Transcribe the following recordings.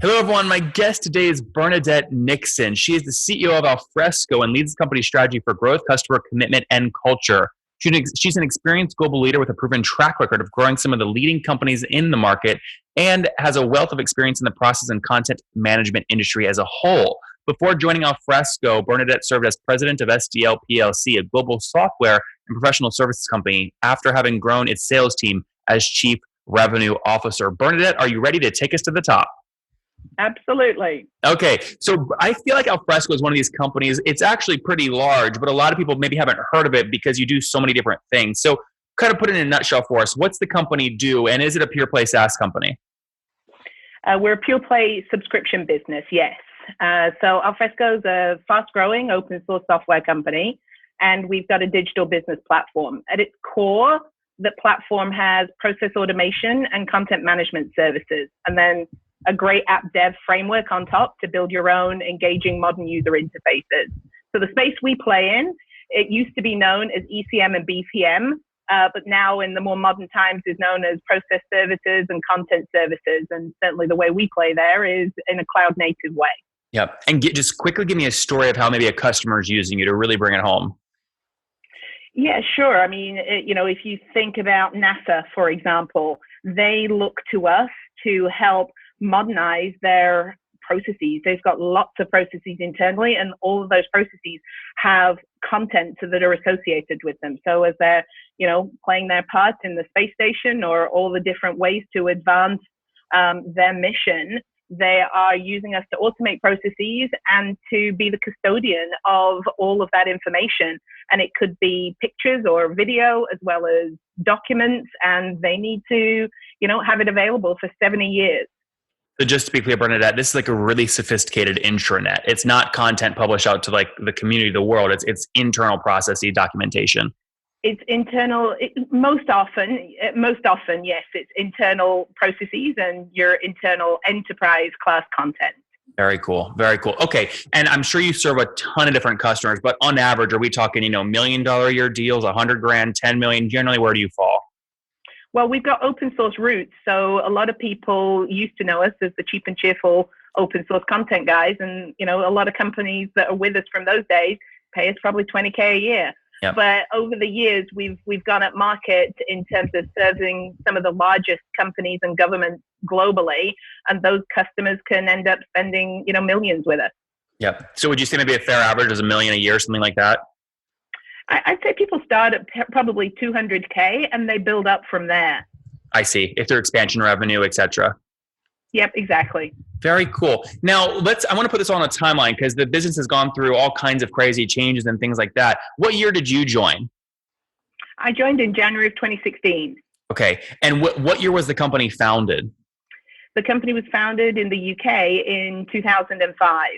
Hello, everyone. My guest today is Bernadette Nixon. She is the CEO of Alfresco and leads the company's strategy for growth, customer commitment, and culture. She's an experienced global leader with a proven track record of growing some of the leading companies in the market and has a wealth of experience in the process and content management industry as a whole. Before joining Alfresco, Bernadette served as President of SDL PLC, a global software and professional services company, after having grown its sales team as Chief Revenue Officer. Bernadette, are you ready to take us to the top? Absolutely. Okay, so I feel like Alfresco is one of these companies. It's actually pretty large, but a lot of people maybe haven't heard of it because you do so many different things. So kind of put it in a nutshell for us. What's the company do, and is it a pure play SaaS company? We're a pure play subscription business, yes. So Alfresco is a fast-growing open source software company, and we've got a digital business platform. At its core, the platform has process automation and content management services, and then a great app dev framework on top to build your own engaging modern user interfaces. So the space we play in, it used to be known as ECM and BPM, but now in the more modern times is known as process services and content services. And certainly the way we play there is in a cloud native way. Yep. And just quickly give me a story of how maybe a customer is using you to really bring it home. Yeah, sure. I mean, if you think about NASA, for example, they look to us to help modernize their processes. They've got lots of processes internally, and all of those processes have content that are associated with them. So as they're, playing their part in the space station or all the different ways to advance their mission, they are using us to automate processes and to be the custodian of all of that information. And it could be pictures or video as well as documents, and they need to, have it available for 70 years. So just to be clear, Bernadette, this is like a really sophisticated intranet. It's not content published out to like the community, the world. It's internal processing documentation. It's internal. Most often, yes, it's internal processes and your internal enterprise class content. Very cool. Very cool. Okay. And I'm sure you serve a ton of different customers, but on average, are we talking, $1 million a year deals, $100,000, 10 million? Generally, where do you fall? Well, we've got open source roots. So a lot of people used to know us as the cheap and cheerful open source content guys. And, a lot of companies that are with us from those days pay us probably $20,000 a year. Yep. But over the years, we've gone up market in terms of serving some of the largest companies and governments globally. And those customers can end up spending, millions with us. Yep. So would you say maybe a fair average is $1 million a year, something like that? I'd say people start at probably $200,000 and they build up from there. I see. If they're expansion revenue, et cetera. Yep, exactly. Very cool. Now, I want to put this on a timeline because the business has gone through all kinds of crazy changes and things like that. What year did you join? I joined in January of 2016. Okay. And what year was the company founded? The company was founded in the UK in 2005.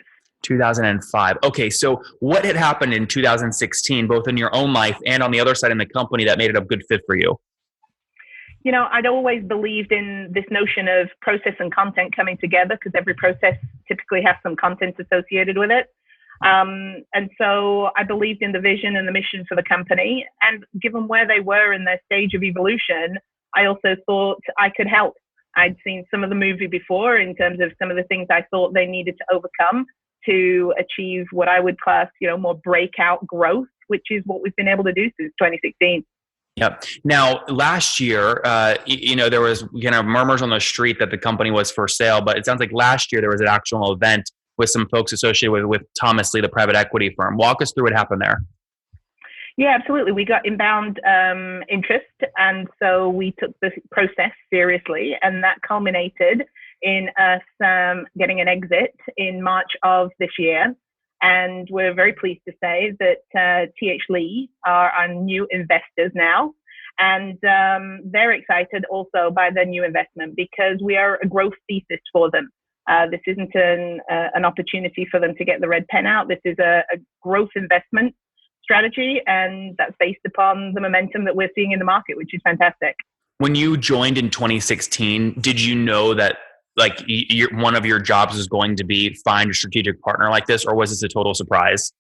2005. Okay, so what had happened in 2016, both in your own life and on the other side in the company, that made it a good fit for you? I'd always believed in this notion of process and content coming together because every process typically has some content associated with it. And so I believed in the vision and the mission for the company. And given where they were in their stage of evolution, I also thought I could help. I'd seen some of the movie before in terms of some of the things I thought they needed to overcome to achieve what I would class, more breakout growth, which is what we've been able to do since 2016. Yep. Now, last year, there was murmurs on the street that the company was for sale, but it sounds like last year there was an actual event with some folks associated with Thomas Lee, the private equity firm. Walk us through what happened there. Yeah, absolutely. We got inbound interest, and so we took the process seriously, and that culminated in us getting an exit in March of this year. And we're very pleased to say that TH Lee are our new investors now. And they're excited also by their new investment because we are a growth thesis for them. This isn't an opportunity for them to get the red pen out. This is a growth investment strategy, and that's based upon the momentum that we're seeing in the market, which is fantastic. When you joined in 2016, did you know that one of your jobs is going to be find a strategic partner like this, or was this a total surprise?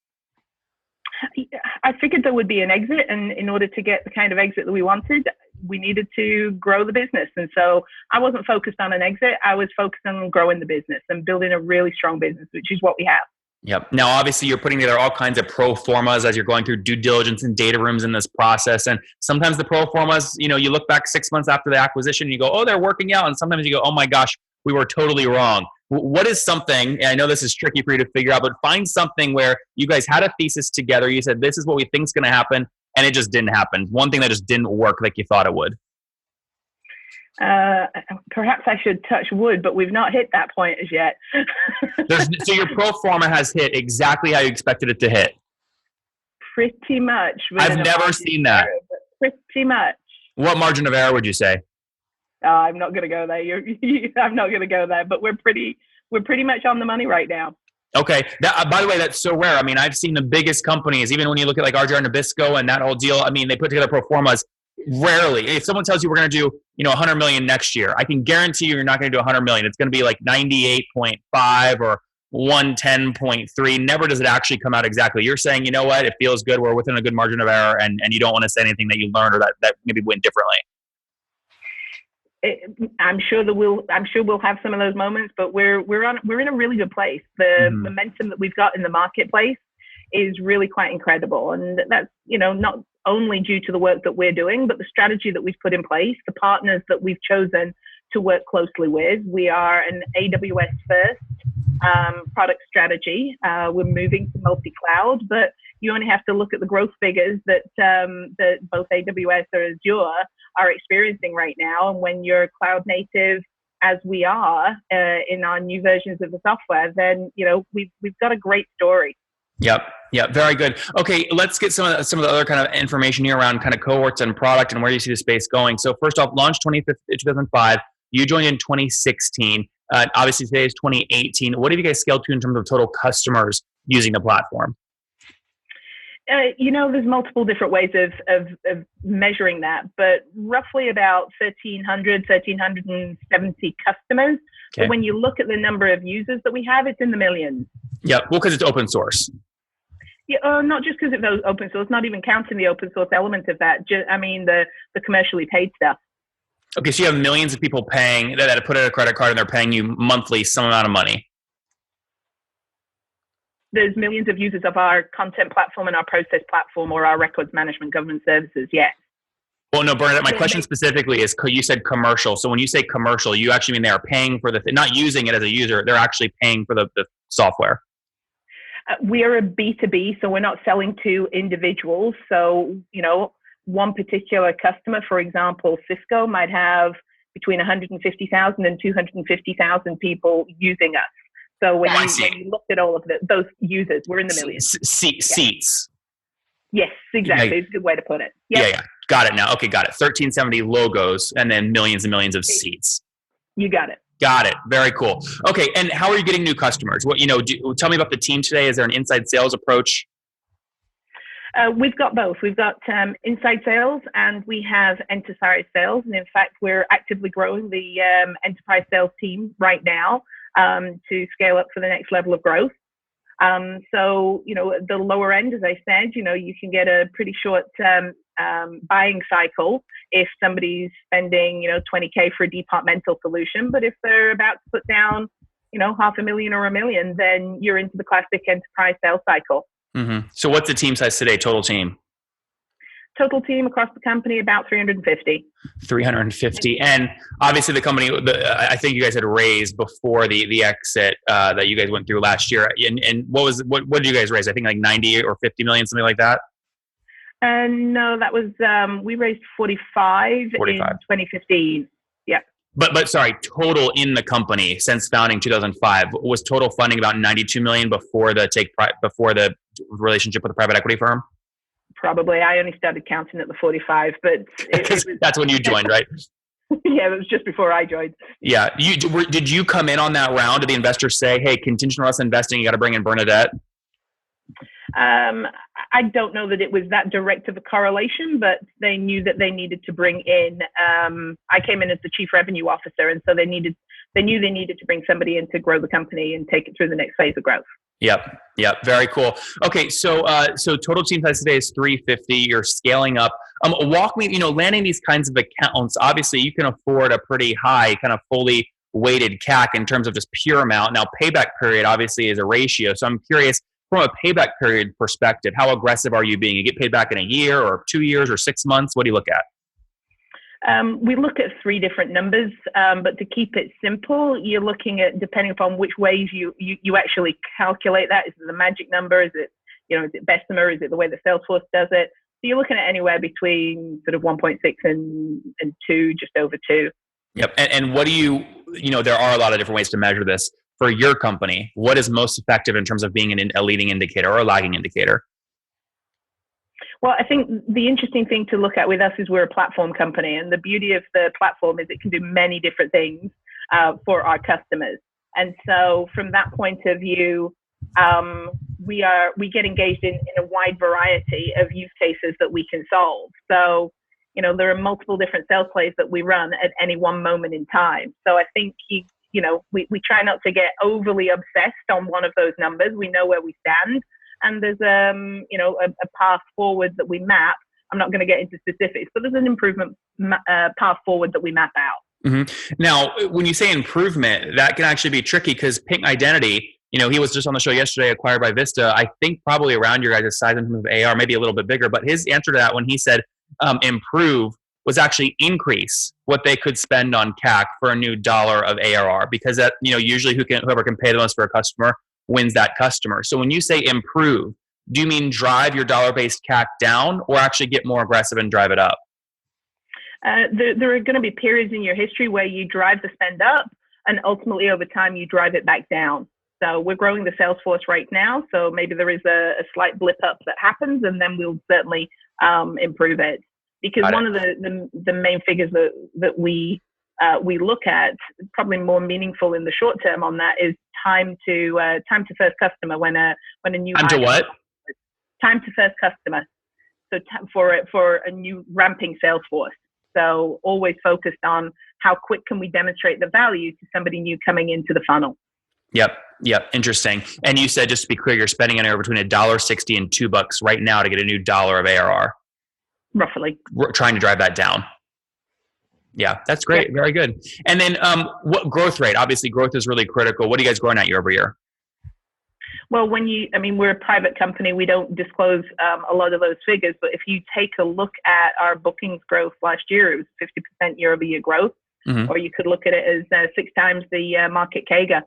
I figured there would be an exit, and in order to get the kind of exit that we wanted, we needed to grow the business. And so I wasn't focused on an exit. I was focused on growing the business and building a really strong business, which is what we have. Yep. Now, obviously, you're putting together all kinds of pro formas as you're going through due diligence and data rooms in this process. And sometimes the pro formas, you look back 6 months after the acquisition, and you go, oh, they're working out. And sometimes you go, oh my gosh, we were totally wrong. What is something, and I know this is tricky for you to figure out, but find something where you guys had a thesis together. You said, this is what we think is going to happen. And it just didn't happen. One thing that just didn't work like you thought it would. Perhaps I should touch wood, but we've not hit that point as yet. So your pro forma has hit exactly how you expected it to hit. Pretty much. I've never seen that. Pretty much. What margin of error would you say? I'm not going to go there. I'm not going to go there, but we're pretty much on the money right now. Okay. By the way, that's so rare. I mean, I've seen the biggest companies, even when you look at like RJR Nabisco and that whole deal. I mean, they put together pro formas. Rarely. If someone tells you we're going to do, 100 million next year, I can guarantee you're not going to do 100 million. It's going to be like 98.5 or 110.3. Never does it actually come out exactly. You're saying, you know what? It feels good. We're within a good margin of error, and you don't want to say anything that you learned or that maybe went differently. I'm sure we'll have some of those moments, but we're in a really good place. The momentum that we've got in the marketplace is really quite incredible, and that's not only due to the work that we're doing, but the strategy that we've put in place, the partners that we've chosen to work closely with. We are an AWS first product strategy. We're moving to multi-cloud, but you only have to look at the growth figures that both AWS or Azure are experiencing right now. And when you're cloud native, as we are in our new versions of the software, then we've got a great story. Yep. Very good. Okay, let's get some of the other kind of information here around kind of cohorts and product and where you see the space going. So first off, launched 2005. You joined in 2016. Obviously, today is 2018. What have you guys scaled to in terms of total customers using the platform? There's multiple different ways of measuring that, but roughly about 1,370 customers. Okay. But when you look at the number of users that we have, it's in the millions. Yeah, well, because it's open source. Yeah, not just because it's open source, not even counting the open source element of that. The commercially paid stuff. Okay, so you have millions of people paying that put in a credit card and they're paying you monthly some amount of money. There's millions of users of our content platform and our process platform or our records management government services, yes. Well, no, Bernadette, my question specifically is, you said commercial. So when you say commercial, you actually mean they are paying for not using it as a user, they're actually paying for the software. We are a B2B, so we're not selling to individuals. So, one particular customer, for example, Cisco might have between 150,000 and 250,000 people using us. So when you look at all of those users, we're in the millions. Seats. Yes, exactly. Yeah. It's a good way to put it. Yep. Yeah. Got it now. Okay, got it. 1,370 logos and then millions and millions of seats. You got it. Got it. Very cool. Okay, and how are you getting new customers? Tell me about the team today. Is there an inside sales approach? We've got both. We've got inside sales and we have enterprise sales. And in fact, we're actively growing the enterprise sales team right now to scale up for the next level of growth. So, at the lower end, as I said, you can get a pretty short buying cycle if somebody's spending, $20K for a departmental solution. But if they're about to put down, $500,000 or $1 million, then you're into the classic enterprise sales cycle. Mm-hmm. So what's the team size today, total team? Total team across the company, about 350. 350. And obviously the company, I think you guys had raised before the exit that you guys went through last year. And what did you guys raise? I think like 90 or 50 million, something like that? No, that was, we raised 45 in 2015. Yeah. But sorry, total in the company since founding 2005 was total funding about 92 million before the relationship with the private equity firm? Probably. I only started counting at the 45, but that's when you joined, right? Yeah, it was just before I joined. Yeah. Did you come in on that round? Did the investors say, hey, contingent on us investing, you got to bring in Bernadette? I don't know that it was that direct of a correlation, but they knew that they needed to bring in, I came in as the chief revenue officer, and so they needed they knew they needed to bring somebody in to grow the company and take it through the next phase of growth. Yep. Very cool. Okay. So total team size today is 350. You're scaling up. Walk me, landing these kinds of accounts. Obviously, you can afford a pretty high kind of fully weighted CAC in terms of just pure amount. Now, payback period obviously is a ratio. So I'm curious, from a payback period perspective, how aggressive are you being? You get paid back in a year or 2 years or 6 months? What do you look at? We look at 3 different numbers, but to keep it simple, you're looking at, depending upon which ways you actually calculate that. Is it the magic number? Is it, is it Bessemer? Is it the way the Salesforce does it? So you're looking at anywhere between sort of 1.6 and 2, just over 2. Yep. And what do there are a lot of different ways to measure this. For your company, what is most effective in terms of being a leading indicator or a lagging indicator? Well, I think the interesting thing to look at with us is we're a platform company, and the beauty of the platform is it can do many different things for our customers. And so from that point of view, we get engaged in a wide variety of use cases that we can solve. So, there are multiple different sales plays that we run at any one moment in time. So I think we try not to get overly obsessed on one of those numbers. We know where we stand. And there's a path forward that we map. I'm not going to get into specifics, but there's an improvement path forward that we map out. Mm-hmm. Now, when you say improvement, that can actually be tricky because Ping Identity, he was just on the show yesterday, acquired by Vista. I think probably around your guys' size in terms of AR, maybe a little bit bigger. But his answer to that when he said improve was actually increase what they could spend on CAC for a new dollar of ARR, because that usually whoever can pay the most for a customer wins that customer. So when you say improve, do you mean drive your dollar-based CAC down or actually get more aggressive and drive it up? There are going to be periods in your history where you drive the spend up and ultimately over time you drive it back down. So we're growing the sales force right now. So maybe there is a slight blip up that happens and then we'll certainly improve it. Because one of the main figures that we look at, probably more meaningful in the short term on that, is time to first customer when a new time to what? Time to first customer. So for a new ramping sales force. So always focused on how quick can we demonstrate the value to somebody new coming into the funnel. Yep. Interesting. And you said, just to be clear, you're spending anywhere between $1.60 and $2 right now to get a new dollar of ARR. Roughly. We're trying to drive that down. Yeah, that's great. Very good. And then what growth rate? Obviously, growth is really critical. What are you guys growing at year over year? Well, we're a private company. We don't disclose a lot of those figures. But if you take a look at our bookings growth last year, it was 50% year over year growth. Mm-hmm. Or you could look at it as 6 times the market CAGR.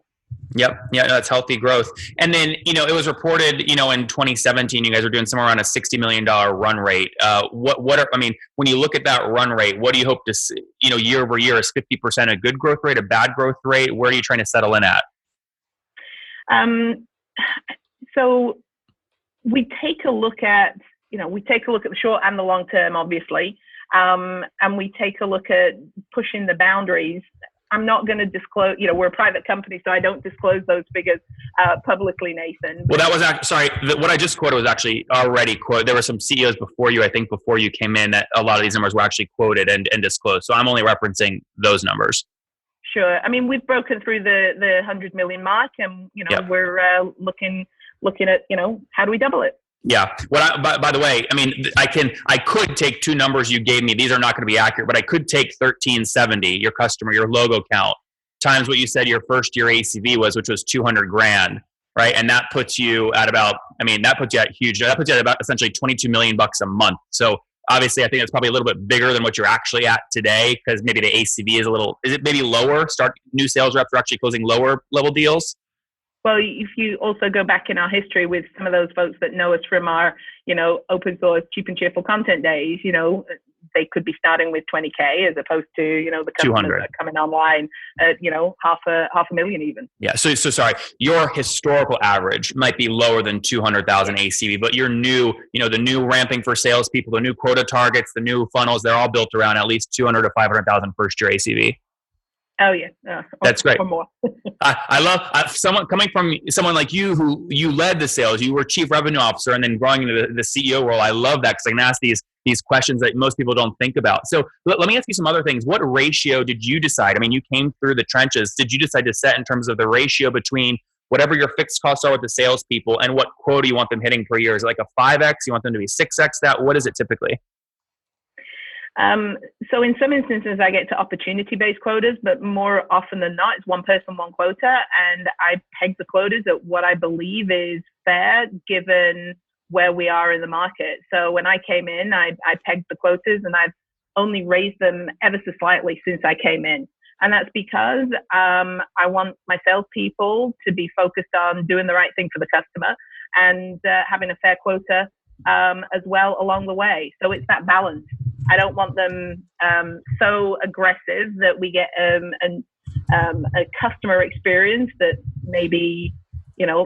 Yep. Yeah, that's healthy growth. And then, it was reported, in 2017, you guys were doing somewhere around a $60 million run rate. When you look at that run rate, what do you hope to see, year over year? Is 50% a good growth rate, a bad growth rate? Where are you trying to settle in at? So we take a look at the short and the long term, obviously. And we take a look at pushing the boundaries. I'm not going to disclose, we're a private company, so I don't disclose those figures publicly, Nathan. Well, that was what I just quoted was actually already quoted. There were some CEOs before you, I think before you came in, that a lot of these numbers were actually quoted and disclosed. So I'm only referencing those numbers. Sure. We've broken through the 100 million mark and, we're looking at, how do we double it? Yeah. By the way, I could take 2 numbers you gave me. These are not going to be accurate, but I could take 1370, your customer, your logo count, times what you said your first year ACV was, which was 200 grand, right? And that puts you at about, that puts you at about essentially 22 million bucks a month. So obviously I think it's probably a little bit bigger than what you're actually at today, because maybe the ACV is it maybe lower? New sales reps are actually closing lower level deals? Well, if you also go back in our history with some of those folks that know us from our, open source, cheap and cheerful content days, they could be starting with 20K as opposed to, the customers that are coming online at, half a million even. Yeah. So sorry, your historical average might be lower than 200,000 ACV, but your new, the new ramping for salespeople, the new quota targets, the new funnels, they're all built around at least 200 to 500,000 first year ACV. Oh yeah, that's great. Or more. I love someone coming from someone like you who you led the sales. You were chief revenue officer and then growing into the CEO role. I love that because I can ask these these questions that most people don't think about. So let me ask you some other things. What ratio did you decide? I mean, you came through the trenches. Did you decide to set in terms of the ratio between whatever your fixed costs are with the salespeople and what quota you want them hitting per year? Is it like a 5X? You want them to be 6X that? What is it typically? So in some instances, I get to opportunity-based quotas, but more often than not, it's one person, one quota. And I peg the quotas at what I believe is fair given where we are in the market. So when I came in, I pegged the quotas and I've only raised them ever so slightly since I came in. And that's because I want my salespeople to be focused on doing the right thing for the customer and having a fair quota as well along the way. So it's that balance. I don't want them so aggressive that we get a customer experience that maybe,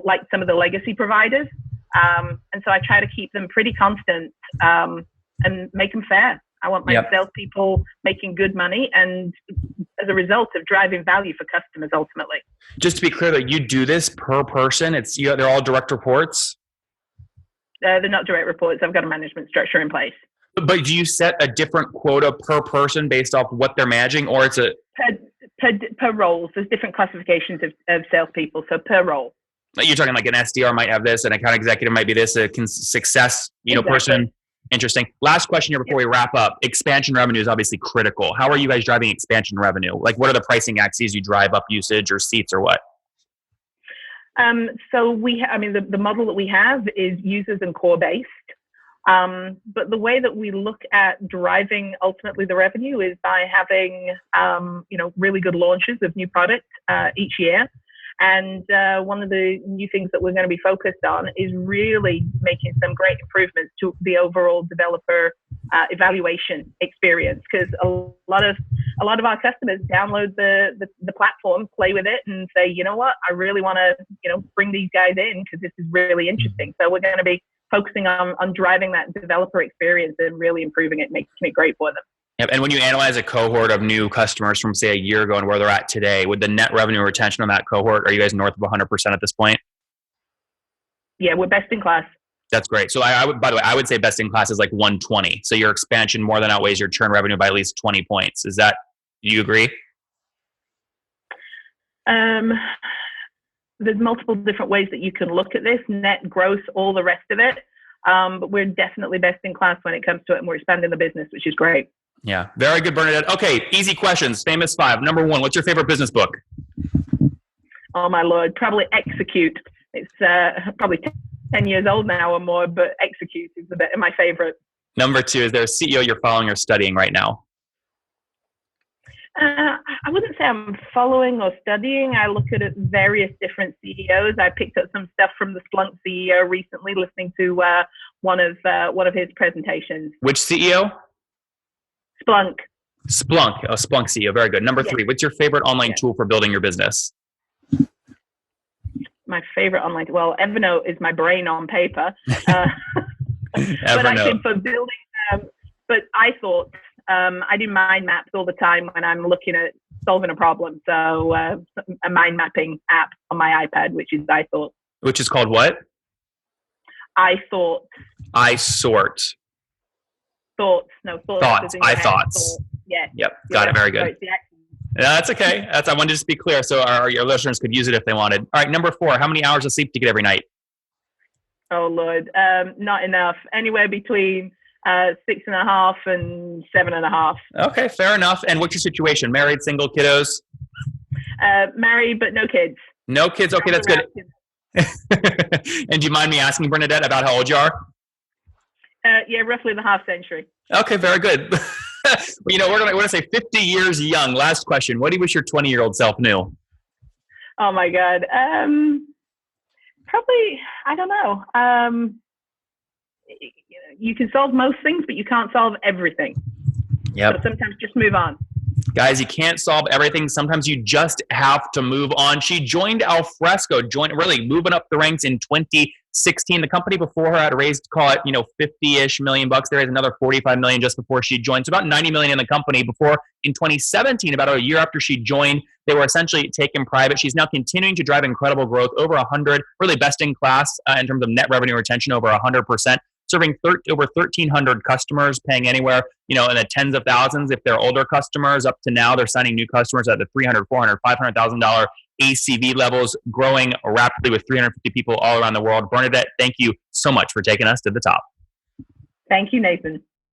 like some of the legacy providers. And so I try to keep them pretty constant and make them fair. I want my salespeople making good money and as a result of driving value for customers ultimately. Just to be clear that you do this per person, they're all direct reports? They're not direct reports. I've got a management structure in place. But do you set a different quota per person based off what they're managing, or it's a per roles? There's different classifications of salespeople, so per role. You're talking like an SDR might have this, an account executive might be this, a success person. Interesting. Last question here before we wrap up. Expansion revenue is obviously critical. How are you guys driving expansion revenue? Like, what are the pricing axes you drive up usage or seats or what? So the model that we have is users and core based. But the way that we look at driving ultimately the revenue is by having, really good launches of new products each year. And one of the new things that we're going to be focused on is really making some great improvements to the overall developer evaluation experience. Because a lot of our customers download the platform, play with it, and say, you know what, I really want to bring these guys in because this is really interesting. So we're going to be focusing on driving that developer experience and really improving it, making it great for them. Yep. And when you analyze a cohort of new customers from, say, a year ago and where they're at today, with the net revenue retention on that cohort, are you guys north of 100% at this point? Yeah, we're best in class. That's great. So I would say best in class is like 120. So your expansion more than outweighs your churn revenue by at least 20 points. Do you agree? There's multiple different ways that you can look at this, net, gross, all the rest of it. But we're definitely best in class when it comes to it, and we're expanding the business, which is great. Yeah. Very good, Bernadette. Okay. Easy questions. Famous 5. Number 1, what's your favorite business book? Oh my Lord. Probably Execute. It's probably 10 years old now or more, but Execute is my favorite. Number 2, is there a CEO you're following or studying right now? I wouldn't say I'm following or studying. I look at various different CEOs. I picked up some stuff from the Splunk CEO recently, listening to one of his presentations. Which CEO? Splunk. Oh, Splunk CEO. Very good. Number 3, what's your favorite online tool for building your business? My favorite online tool? Well, Evernote is my brain on paper. But actually for building, but I thought, I do mind maps all the time when I'm looking at solving a problem. So a mind mapping app on my iPad, which is iThought. Which is called what? iThought. iSort. Thoughts. No, thoughts. iThoughts. Yeah. Yep. Got it. Very good. Yeah, that's okay. I wanted to just be clear so your listeners could use it if they wanted. All right. Number 4, how many hours of sleep do you get every night? Oh, Lord. Not enough. Anywhere between 6.5 and 7.5. Okay, fair enough. And what's your situation? Married, single, kiddos? Married, but no kids. No kids. Okay, that's good. And do you mind me asking, Bernadette, about how old you are? Yeah, roughly the half century. Okay, very good. We're going to say 50 years young. Last question. What do you wish your 20-year-old self knew? Oh, my God. Probably, I don't know. You can solve most things, but you can't solve everything. Yep. So sometimes just move on. Guys, you can't solve everything. Sometimes you just have to move on. She joined Alfresco, really moving up the ranks in 2016. The company before her had raised, call it, $50-ish million. They raised another $45 million just before she joined. So about $90 million in the company before in 2017, about a year after she joined, they were essentially taken private. She's now continuing to drive incredible growth, over 100, really best in class in terms of net revenue retention, over 100%. serving over 1,300 customers, paying anywhere, in the tens of thousands if they're older customers. Up to now, they're signing new customers at the $300, $400, $500,000 ACV levels, growing rapidly with 350 people all around the world. Bernadette, thank you so much for taking us to the top. Thank you, Nathan.